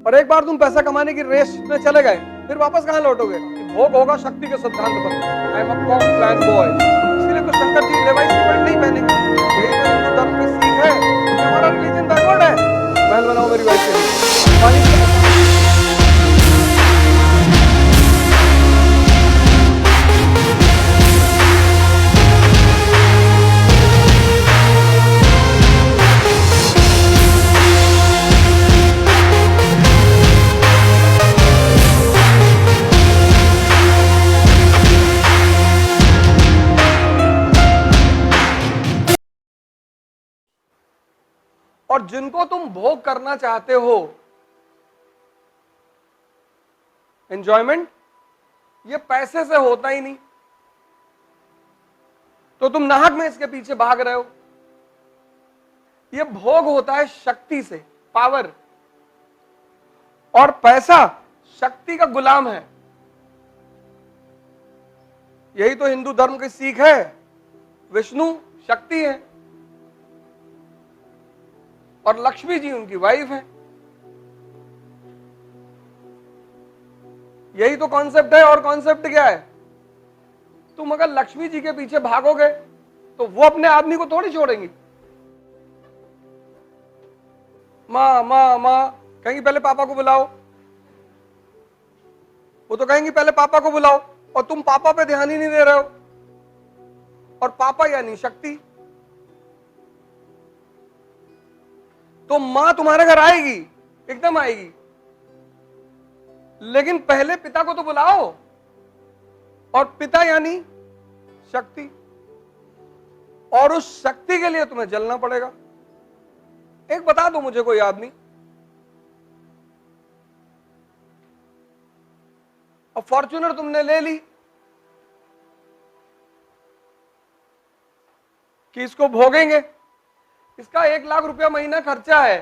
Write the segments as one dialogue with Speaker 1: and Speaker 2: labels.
Speaker 1: और एक बार तुम पैसा कमाने की रेस में चले गए, फिर वापस कहां लौटोगे? भोग होगा शक्ति के सिद्धांत पर। I am a Complan boy. इसीलिए तो शंकर जी लेवाइस की पैंट नहीं पहनेंगे। यही तो हिंदू धर्म की सीख है कि हमारा रिलीजन बैकवर्ड है। महल बनाओ मेरी वाइफ के लिए। और जिनको तुम भोग करना चाहते हो, एंजॉयमेंट, ये पैसे से होता ही नहीं, तो तुम नाहक में इसके पीछे भाग रहे हो। ये भोग होता है शक्ति से, पावर, और पैसा शक्ति का गुलाम है। यही तो हिंदू धर्म की सीख है। विष्णु शक्ति है और लक्ष्मी जी उनकी वाइफ है। यही तो कॉन्सेप्ट है। और कॉन्सेप्ट क्या है? तुम अगर लक्ष्मी जी के पीछे भागोगे तो वो अपने आदमी को थोड़ी छोड़ेंगी। मां मां मां कहेंगी पहले पापा को बुलाओ, वो तो कहेंगी पहले पापा को बुलाओ, और तुम पापा पे ध्यान ही नहीं दे रहे हो। और पापा यानी शक्ति। तो मां तुम्हारे घर आएगी, एकदम आएगी, लेकिन पहले पिता को तो बुलाओ। और पिता यानी शक्ति, और उस शक्ति के लिए तुम्हें जलना पड़ेगा। एक बता दो मुझे कोई आदमी, और फॉर्च्यूनर तुमने ले ली कि इसको भोगेंगे, इसका 1 लाख रुपया महीना खर्चा है,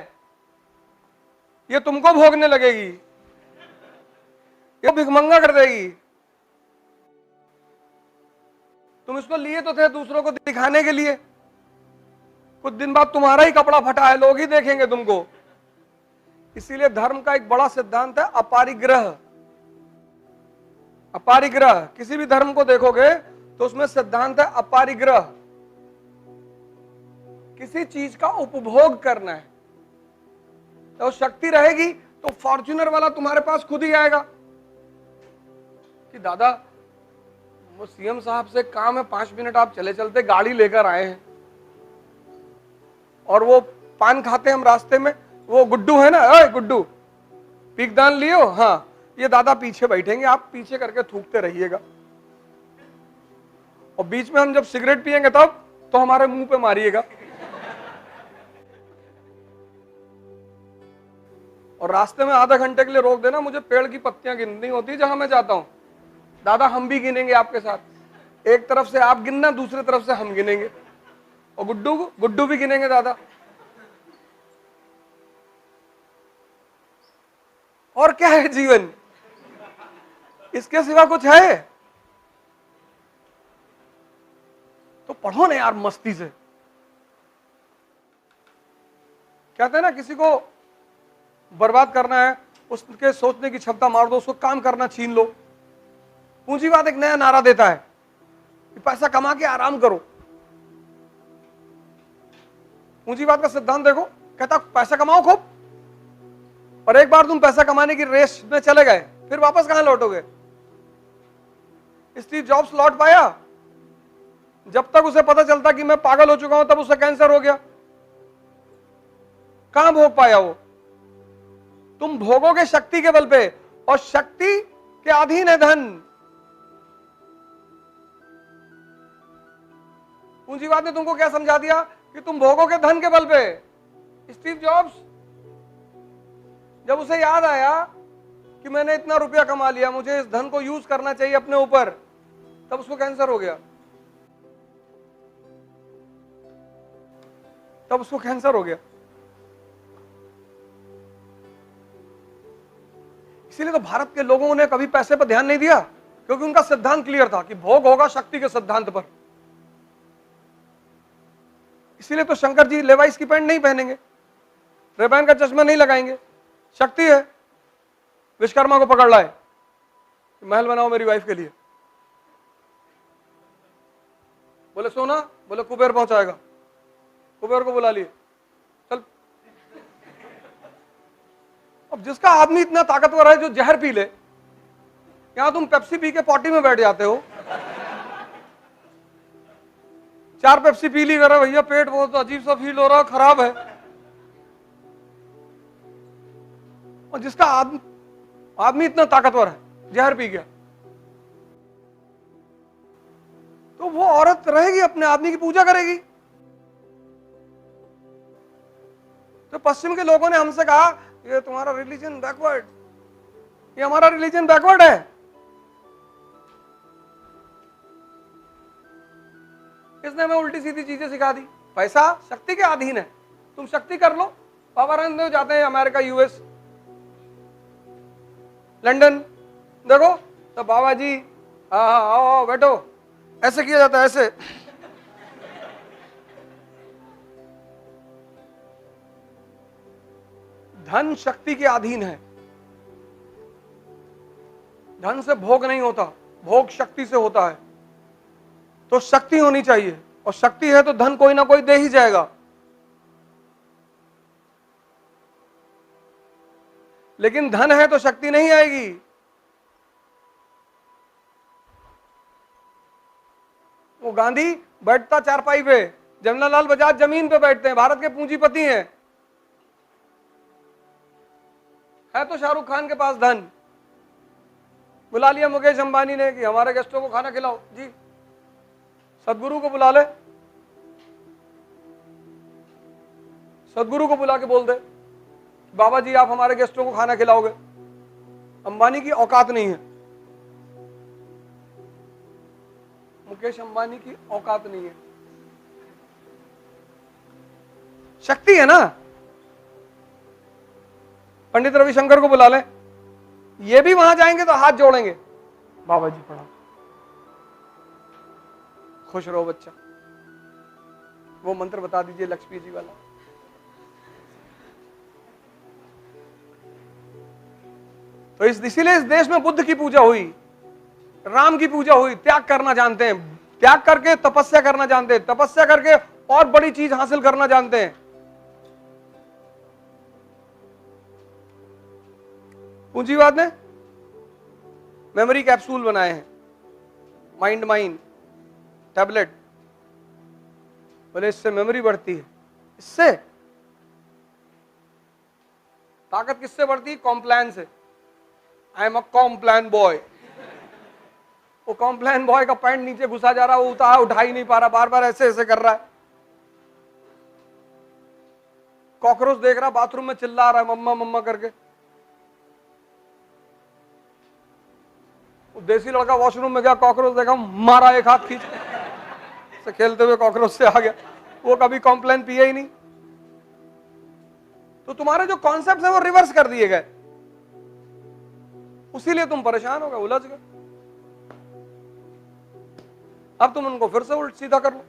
Speaker 1: ये तुमको भोगने लगेगी, ये भिखमंगा कर देगी। तुम इसको लिए तो थे दूसरों को दिखाने के लिए, कुछ दिन बाद तुम्हारा ही कपड़ा फटा है, लोग ही देखेंगे तुमको। इसीलिए धर्म का एक बड़ा सिद्धांत है अपरिग्रह। अपरिग्रह, किसी भी धर्म को देखोगे तो उसमें सिद्धांत है अपरिग्रह। किसी चीज का उपभोग करना है, तो शक्ति रहेगी तो फॉर्च्यूनर वाला तुम्हारे पास खुद ही आएगा कि दादा वो सीएम साहब से काम है, 5 मिनट आप चले चलते, गाड़ी लेकर आए हैं। और वो पान खाते हैं हम रास्ते में, वो गुड्डू है ना, ओए गुड्डू पीकदान लियो, हाँ ये दादा पीछे बैठेंगे, आप पीछे करके थूकते रहिएगा। और बीच में हम जब सिगरेट पिएंगे तब तो हमारे मुंह पे मारिएगा। और रास्ते में आधा घंटे के लिए रोक देना, मुझे पेड़ की पत्तियां गिननी होती है जहां मैं जाता हूं। दादा हम भी गिनेंगे आपके साथ, एक तरफ से आप गिनना, दूसरी तरफ से हम गिनेंगे, और गुड्डू भी गिनेंगे दादा। और क्या है जीवन, इसके सिवा कुछ है? तो पढ़ो ना यार मस्ती से। कहते हैं ना किसी को बर्बाद करना है, उसके सोचने की क्षमता मार दो, उसको काम करना छीन लो। पूंजीवाद एक नया नारा देता है कि पैसा कमा के आराम करो। पूंजीवाद का सिद्धांत देखो, कहता पैसा कमाओ खूब, और एक बार तुम पैसा कमाने की रेस में चले गए, फिर वापस कहां लौटोगे? स्टीव जॉब्स लौट पाया? जब तक उसे पता चलता कि मैं पागल हो चुका हूं तब उसे कैंसर हो गया। कहां भोग पाया वो? तुम भोगोगे शक्ति के बल पे, और शक्ति के अधीन है धन। पूंजीवाद ने तुमको क्या समझा दिया कि तुम भोगोगे धन के बल पे। स्टीव जॉब्स, जब उसे याद आया कि मैंने इतना रुपया कमा लिया, मुझे इस धन को यूज करना चाहिए अपने ऊपर, तब उसको कैंसर हो गया। तब उसको कैंसर हो गया। इसीलिए तो भारत के लोगों ने कभी पैसे पर ध्यान नहीं दिया, क्योंकि उनका सिद्धांत क्लियर था कि भोग होगा शक्ति के सिद्धांत पर। इसीलिए तो शंकर जी लेवाइस की पैंट नहीं पहनेंगे, रेबैन का चश्मा नहीं लगाएंगे। शक्ति है, विश्वकर्मा को पकड़ लाए, महल बनाओ मेरी वाइफ के लिए। बोले सोना, बोले कुबेर पहुंचाएगा। कुबेर को बुला लिए, चल। अब जिसका आदमी इतना ताकतवर है जो जहर पी ले, यहां तुम पेप्सी पी के पॉटी में बैठ जाते हो। 4 पेप्सी पी ली, करा भैया पेट बहुत अजीब सा फील हो रहा, खराब है। और जिसका आदमी इतना ताकतवर है, जहर पी गया, तो वो औरत रहेगी अपने आदमी की पूजा करेगी। तो पश्चिम के लोगों ने हमसे कहा ये तुम्हारा रिलीजन बैकवर्ड, ये हमारा रिलीजन बैकवर्ड है। इसने हमें उल्टी सीधी चीजें सिखा दी। पैसा शक्ति के अधीन है, तुम शक्ति कर लो। बाबा रामदेव जाते हैं अमेरिका, यूएस, लंदन, देखो तो बाबा जी हाँ आओ बैठो, ऐसे किया जाता है, ऐसे। धन शक्ति के अधीन है। धन से भोग नहीं होता, भोग शक्ति से होता है। तो शक्ति होनी चाहिए, और शक्ति है तो धन कोई ना कोई दे ही जाएगा। लेकिन धन है तो शक्ति नहीं आएगी। वो गांधी बैठता चारपाई पे, जमनालाल बजाज जमीन पे बैठते हैं, भारत के पूंजीपति हैं। है तो शाहरुख खान के पास धन, बुला लिया मुकेश अंबानी ने कि हमारे गेस्टों को खाना खिलाओ जी। सदगुरु को बुला ले, सदगुरु को बुला के बोल दे बाबा जी आप हमारे गेस्टों को खाना खिलाओगे। अंबानी की औकात नहीं है, मुकेश अंबानी की औकात नहीं है। शक्ति है ना। पंडित रविशंकर को बुला ले, ये भी वहां जाएंगे तो हाथ जोड़ेंगे, बाबा जी प्रणाम, खुश रहो बच्चा, वो मंत्र बता दीजिए लक्ष्मी जी वाला। तो इसीलिए इस देश में बुद्ध की पूजा हुई, राम की पूजा हुई। त्याग करना जानते हैं, त्याग करके तपस्या करना जानते हैं, तपस्या करके और बड़ी चीज हासिल करना जानते हैं। पूंजीवाद ने मेमोरी कैप्सूल बनाए हैं, माइंड टैबलेट, बोले इससे मेमोरी बढ़ती है। इससे ताकत किससे बढ़ती है? कॉम्प्लान से। I am a Complan boy. वो कॉम्प्लान बॉय का पैंट नीचे घुसा जा रहा, वो उठा ही नहीं पा रहा, बार बार ऐसे ऐसे कर रहा है। कॉकरोच देख रहा, बाथरूम में चिल्ला रहा है मम्मा मम्मा करके। देसी लड़का वॉशरूम में गया, कॉकरोच देखा, मारा, एक हाथ खींच से खेलते हुए कॉकरोच से आ गया। वो कभी कॉम्प्लान पिए ही नहीं। तो तुम्हारे जो कॉन्सेप्ट है वो रिवर्स कर दिए गए, उसीलिए तुम परेशान हो गए, उलझ गए। अब तुम उनको फिर से उल्ट सीधा कर लो,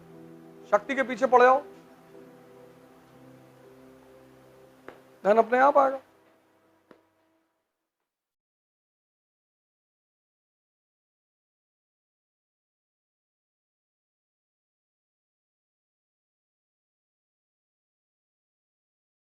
Speaker 1: शक्ति के पीछे पड़ जाओ, धन अपने आप आएगा।